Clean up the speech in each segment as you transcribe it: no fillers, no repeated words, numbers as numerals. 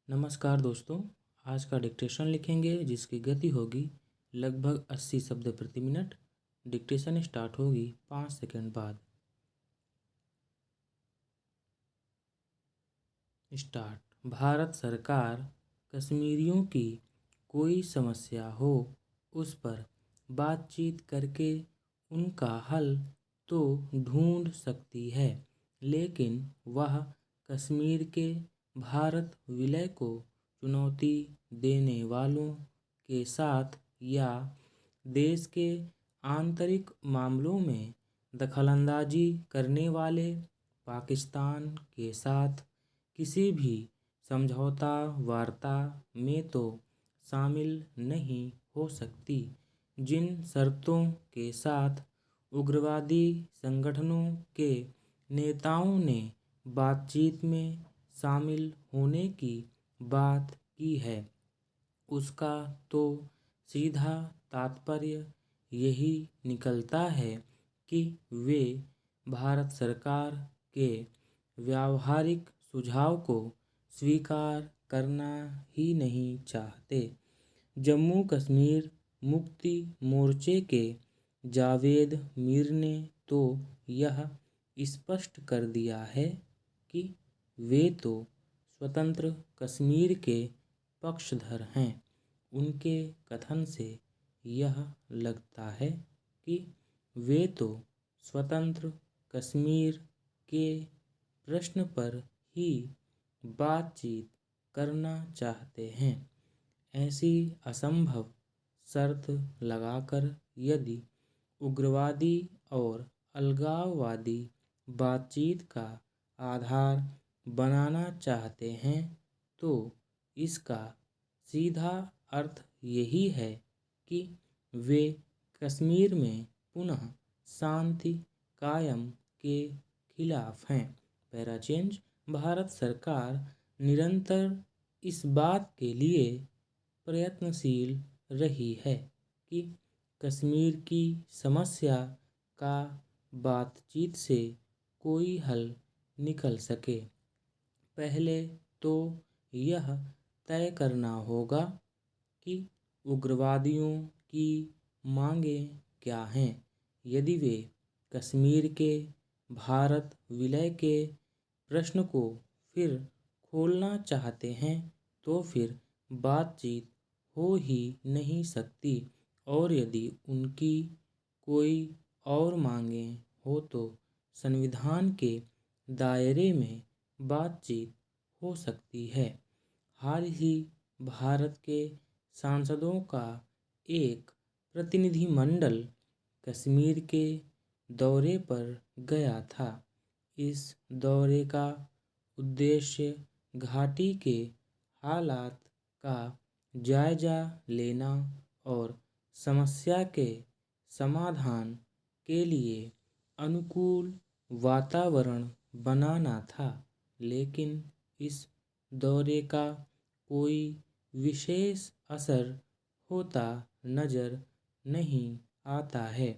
नमस्कार दोस्तों। आज का डिक्टेशन लिखेंगे जिसकी गति होगी लगभग 80 शब्द प्रति मिनट। डिक्टेशन स्टार्ट होगी 5 सेकंड बाद। स्टार्ट। भारत सरकार कश्मीरियों की कोई समस्या हो उस पर बातचीत करके उनका हल तो ढूंढ सकती है, लेकिन वह कश्मीर के भारत विलय को चुनौती देने वालों के साथ या देश के आंतरिक मामलों में दखलंदाजी करने वाले पाकिस्तान के साथ किसी भी समझौता वार्ता में तो शामिल नहीं हो सकती। जिन शर्तों के साथ उग्रवादी संगठनों के नेताओं ने बातचीत में शामिल होने की बात की है, उसका तो सीधा तात्पर्य यही निकलता है कि वे भारत सरकार के व्यावहारिक सुझाव को स्वीकार करना ही नहीं चाहते। जम्मू कश्मीर मुक्ति मोर्चे के जावेद मीर ने तो यह स्पष्ट कर दिया है कि वे तो स्वतंत्र कश्मीर के पक्षधर हैं। उनके कथन से यह लगता है कि वे तो स्वतंत्र कश्मीर के प्रश्न पर ही बातचीत करना चाहते हैं। ऐसी असंभव शर्त लगाकर यदि उग्रवादी और अलगाववादी बातचीत का आधार बनाना चाहते हैं, तो इसका सीधा अर्थ यही है कि वे कश्मीर में पुनः शांति कायम के खिलाफ हैं। Para change. भारत सरकार निरंतर इस बात के लिए प्रयत्नशील रही है कि कश्मीर की समस्या का बातचीत से कोई हल निकल सके। पहले तो यह तय करना होगा कि उग्रवादियों की मांगें क्या हैं। यदि वे कश्मीर के भारत विलय के प्रश्न को फिर खोलना चाहते हैं, तो फिर बातचीत हो ही नहीं सकती, और यदि उनकी कोई और मांगें हो तो संविधान के दायरे में बातचीत हो सकती है। हाल ही भारत के सांसदों का एक प्रतिनिधिमंडल कश्मीर के दौरे पर गया था। इस दौरे का उद्देश्य घाटी के हालात का जायजा लेना और समस्या के समाधान के लिए अनुकूल वातावरण बनाना था, लेकिन इस दौरे का कोई विशेष असर होता नजर नहीं आता है।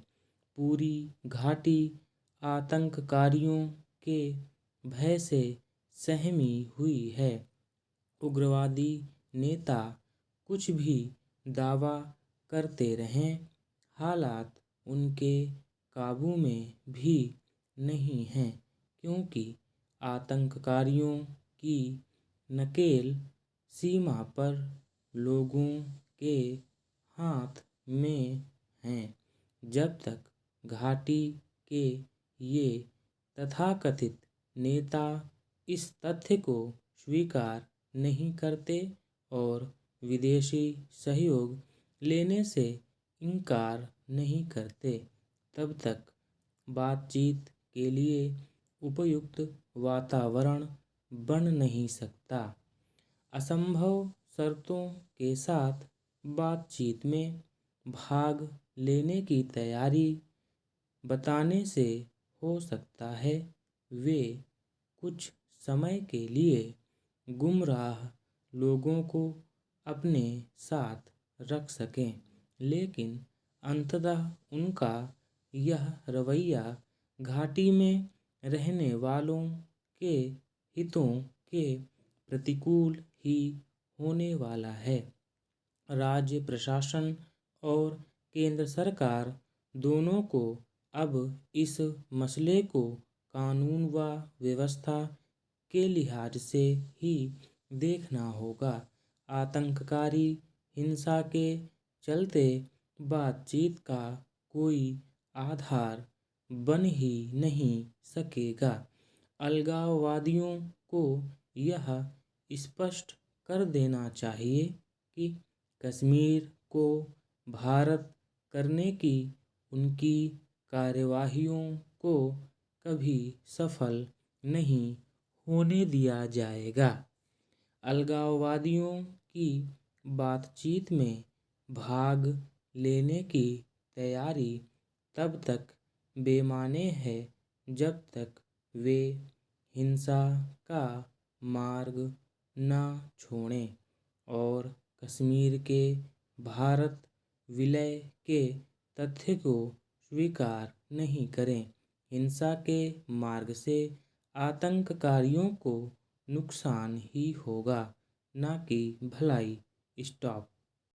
पूरी घाटी आतंककारियों के भय से सहमी हुई है। उग्रवादी नेता कुछ भी दावा करते रहें, हालात उनके काबू में भी नहीं हैं, क्योंकि आतंककारियों की नकेल सीमा पर लोगों के हाथ में हैं। जब तक घाटी के ये तथाकथित नेता इस तथ्य को स्वीकार नहीं करते और विदेशी सहयोग लेने से इनकार नहीं करते, तब तक बातचीत के लिए उपयुक्त वातावरण बन नहीं सकता। असंभव शर्तों के साथ बातचीत में भाग लेने की तैयारी बताने से हो सकता है वे कुछ समय के लिए गुमराह लोगों को अपने साथ रख सकें, लेकिन अंततः उनका यह रवैया घाटी में रहने वालों के हितों के प्रतिकूल ही होने वाला है। राज्य प्रशासन और केंद्र सरकार दोनों को अब इस मसले को कानून व व्यवस्था के लिहाज से ही देखना होगा। आतंककारी हिंसा के चलते बातचीत का कोई आधार बन ही नहीं सकेगा। अलगाववादियों को यह स्पष्ट कर देना चाहिए कि कश्मीर को भारत करने की उनकी कार्यवाहियों को कभी सफल नहीं होने दिया जाएगा। अलगाववादियों की बातचीत में भाग लेने की तैयारी तब तक बेमाने है जब तक वे हिंसा का मार्ग न छोड़ें और कश्मीर के भारत विलय के तथ्य को स्वीकार नहीं करें। हिंसा के मार्ग से आतंककारियों को नुकसान ही होगा, न कि भलाई। स्टॉप।